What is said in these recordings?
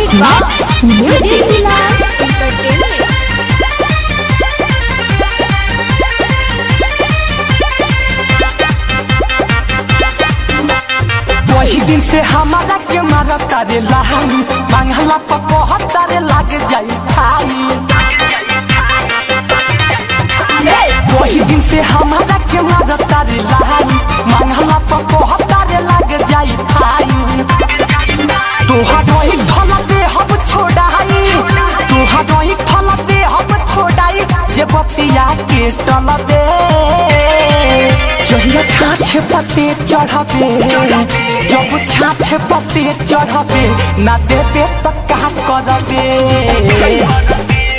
Presented by Music वही दिन से हमारा के मारा तारे लहानी मंगला पकोह तारे लग जाई खाई। वही दिन से हमारा के मारा तारे लहानी मंगला पकोह तारे लग जाई खाई। तोहर फल दे हम छोड़ाई, तोहर फल दे हम छोड़ाई जे बतिया के टल दे जहिया छाछ पत्ते चढ़ाबे, जब छाछ पत्ते चढ़ाबे ना देबे तो का करबे।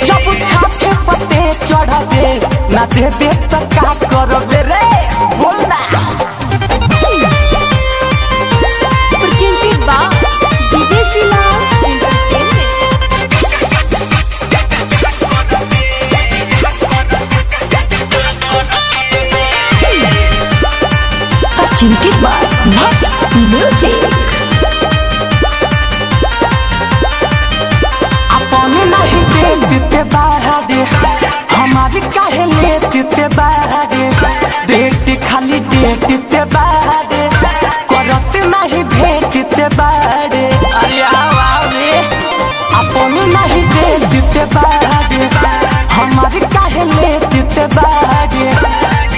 जब छाछ पत्ते चढ़ाबे ना देबे तो का करबे रे बोल ना। Presented by Viveksila Entertainment. Presented by Max Music. अपने नहीं दे देते बाहरे हमारी काहे ले देते बाहरे डेट खाली दे देते बाहरे करत नहीं भेट देते बाहरे। अरे आवे अपने नहीं दे देते बाहरे हमारी काहे ले देते बाहरे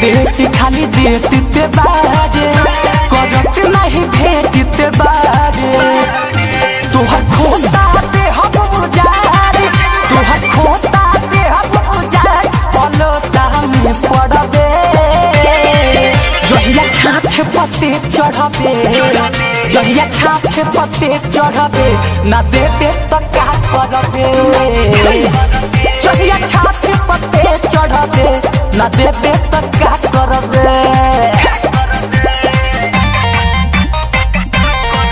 डेट खाली दे देते बाहरे करत नहीं भेट देते बाहरे। तोहर खोता दे हम उजार, तोहर खोता दे हम उजार पलोता में पड़बे जहिया छाछ पत्ते चढ़बे, जहिया छाछ पत्ते चढ़बे ना देबे तो का करबे। जहिया छाछ पत्ते चढ़बे ना देबे तो का करबे।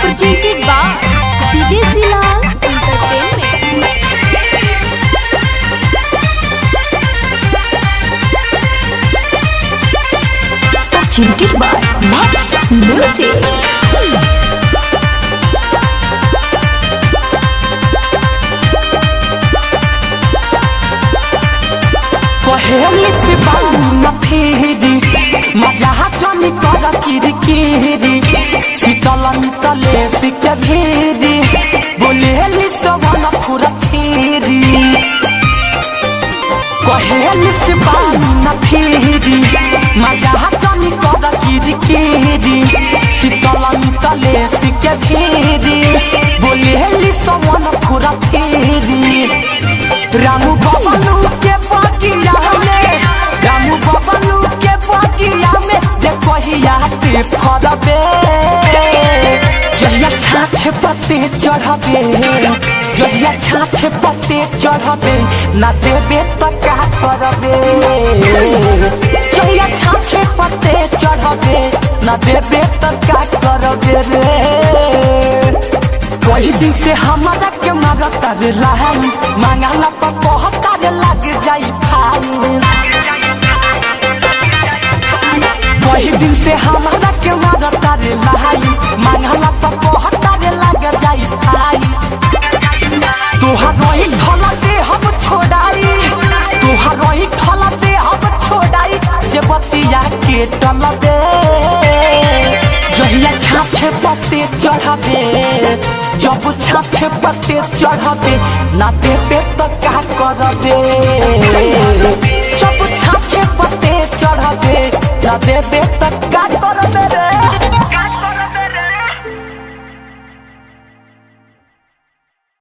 Presented by Viveksila Entertainment. Presented by Max Music. पहले से बानी न फेरी मजा जनी कर किरकिरी शीतल मितले सिके घेरी बोले लिसवन फुरथेरी। पहले से बानी न फेरी मजा जनी कर किरकिरी शीतल मितले सिके घेरी बोले लिसवन फुरथेरी। रामू बबलू के बगिया में, रामू बबलू के बगिया में देखहिया ते फरबे जहिया छाछ पत्ते चढ़बे, जहिया छाछ पत्ते चढ़बे ना देबे तो का करबे। जहिया छाछ पत्ते चढ़बे ना देबे तो का करबे रे। वही दिन से हमारा के मारता रे लहानी मंगला पकोहता रे लग जाई फाइन। वही दिन से हमारा के मारता रे लहानी मंगला पकोहता रे लग जाई फाइन। तोहर ठल दे हम छोड़ाई, तोहर ठल दे हम छोड़ाई जे बतिया के टल दे जहिया छाछ पत्ते चढ़ाबे, जब छाछ पत्ते चढ़ाबे ना देबे तो का करबे। जब छाछ पत्ते चढ़ाबे ना देबे तो का